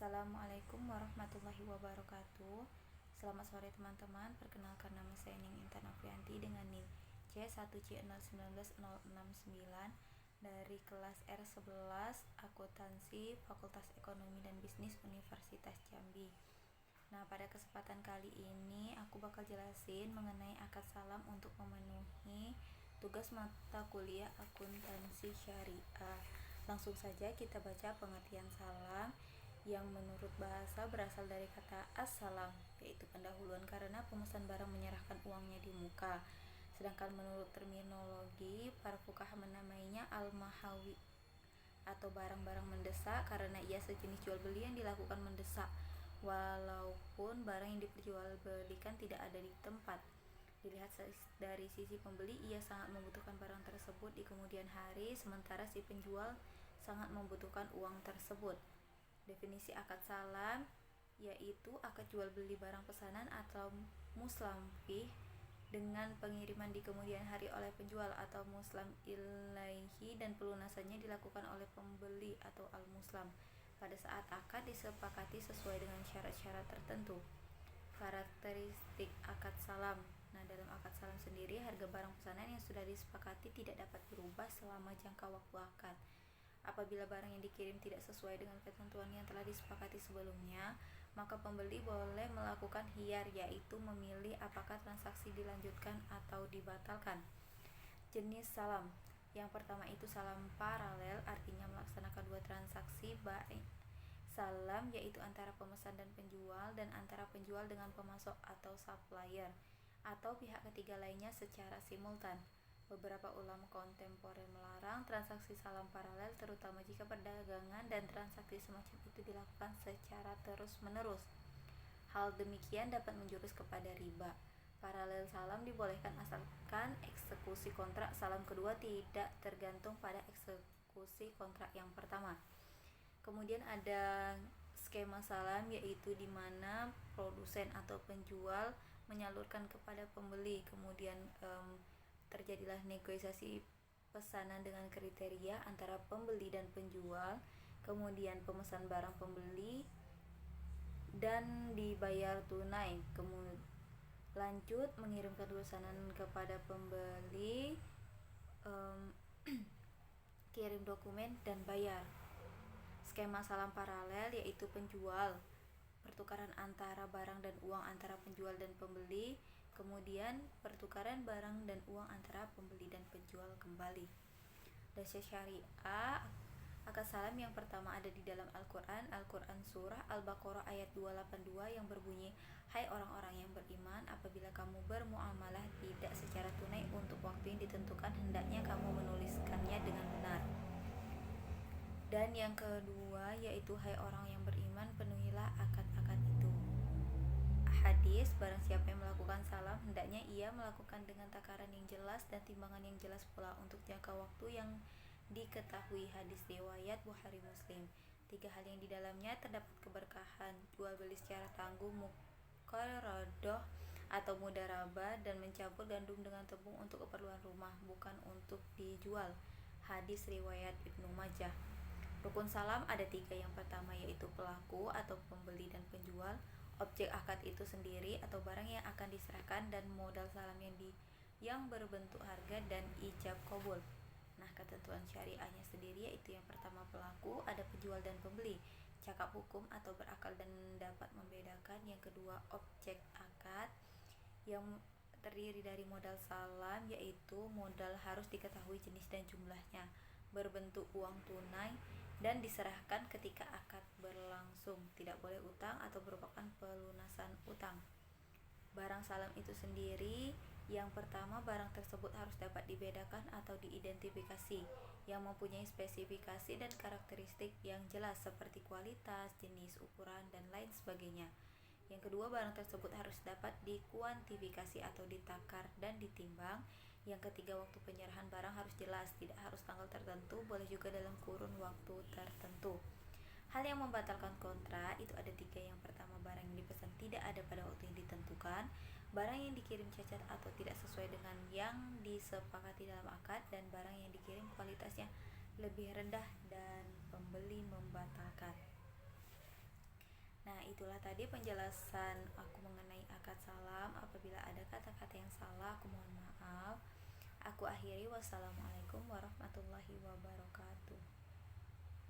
Assalamualaikum warahmatullahi wabarakatuh. Selamat sore teman-teman. Perkenalkan nama saya Ning Intan Afianti dengan NIM C1C019069 dari kelas R11 Akuntansi Fakultas Ekonomi dan Bisnis Universitas Jambi. Nah, pada kesempatan kali ini aku bakal jelasin mengenai akad salam untuk memenuhi tugas mata kuliah akuntansi syariah. Langsung saja kita baca pengertian salam yang menurut bahasa berasal dari kata as-salam, yaitu pendahuluan karena pemesan barang menyerahkan uangnya di muka. Sedangkan menurut terminologi, para fuqaha menamainya al-mahawi atau barang-barang mendesak karena ia sejenis jual beli yang dilakukan mendesak walaupun barang yang diperjualbelikan tidak ada di tempat. Dilihat dari sisi pembeli, ia sangat membutuhkan barang tersebut di kemudian hari, sementara si penjual sangat membutuhkan uang tersebut. Definisi akad salam yaitu akad jual beli barang pesanan atau muslam fih dengan pengiriman di kemudian hari oleh penjual atau muslam ilaihi dan pelunasannya dilakukan oleh pembeli atau al-muslam pada saat akad disepakati sesuai dengan syarat-syarat tertentu. Karakteristik akad salam. Nah, dalam akad salam sendiri, harga barang pesanan yang sudah disepakati tidak dapat berubah selama jangka waktu akad. Apabila barang yang dikirim tidak sesuai dengan ketentuan yang telah disepakati sebelumnya, maka pembeli boleh melakukan khiyar, yaitu memilih apakah transaksi dilanjutkan atau dibatalkan. Jenis salam. Yang pertama itu salam paralel, artinya melaksanakan dua transaksi baik salam yaitu antara pemesan dan penjual dan antara penjual dengan pemasok atau supplier atau pihak ketiga lainnya secara simultan. Beberapa ulama kontemporer melarang transaksi salam paralel, terutama jika perdagangan dan transaksi semacam itu dilakukan secara terus-menerus. Hal demikian dapat menjurus kepada riba. Paralel salam dibolehkan asalkan eksekusi kontrak salam kedua tidak tergantung pada eksekusi kontrak yang pertama. Kemudian ada skema salam, yaitu di mana produsen atau penjual menyalurkan kepada pembeli, kemudian terjadilah negosiasi pesanan dengan kriteria antara pembeli dan penjual, kemudian pemesan barang pembeli dan dibayar tunai, kemudian lanjut mengirimkan pesanan kepada pembeli, kirim dokumen dan bayar. Skema salam paralel yaitu penjual pertukaran antara barang dan uang antara penjual dan pembeli, kemudian pertukaran barang dan uang antara pembeli dan penjual kembali. Dasar syariah akad salam yang pertama ada di dalam Al-Quran surah Al-Baqarah ayat 282 yang berbunyi, "Hai orang-orang yang beriman, apabila kamu bermuamalah tidak secara tunai untuk waktu yang ditentukan, hendaknya kamu menuliskannya dengan benar." Dan yang kedua yaitu, "Hai orang yang beriman, penuhilah akad-akad itu." Hadis, barang siapa yang melakukan salam, hendaknya ia melakukan dengan takaran yang jelas dan timbangan yang jelas pula untuk jangka waktu yang diketahui. Hadis riwayat Bukhari Muslim. 3 hal yang di dalamnya terdapat keberkahan: jual beli secara tangguh, muqaradah atau mudarabah, dan mencampur gandum dengan tepung untuk keperluan rumah, bukan untuk dijual. Hadis riwayat Ibnu Majah. Rukun salam ada 3. Yang pertama yaitu pelaku atau pembeli dan penjual, objek akad itu sendiri atau barang yang akan diserahkan, dan modal salam yang berbentuk harga dan ijab qabul. Nah, ketentuan syariahnya sendiri yaitu yang pertama pelaku, ada penjual dan pembeli, cakap hukum atau berakal dan dapat membedakan. Yang kedua objek akad yang terdiri dari modal salam, yaitu modal harus diketahui jenis dan jumlahnya, berbentuk uang tunai dan diserahkan ketika akad berlangsung, tidak boleh utang atau merupakan pelunasan utang. Barang salam itu sendiri, yang pertama barang tersebut harus dapat dibedakan atau diidentifikasi, yang mempunyai spesifikasi dan karakteristik yang jelas seperti kualitas, jenis, ukuran, dan lain sebagainya. Yang kedua, barang tersebut harus dapat dikuantifikasi atau ditakar dan ditimbang. Yang ketiga, waktu penyerahan barang harus jelas, tidak harus tanggal tertentu, boleh juga dalam kurun waktu tertentu. Hal yang membatalkan kontrak itu ada 3. Yang pertama, barang yang dipesan tidak ada pada waktu yang ditentukan, barang yang dikirim cacat atau tidak sesuai dengan yang disepakati dalam akad, dan barang yang dikirim kualitasnya lebih rendah dan pembeli membatalkan. itulah tadi penjelasan aku mengenai akad salam. Apabila ada kata-kata yang salah, aku mohon maaf. Aku akhiri, wassalamualaikum warahmatullahi wabarakatuh.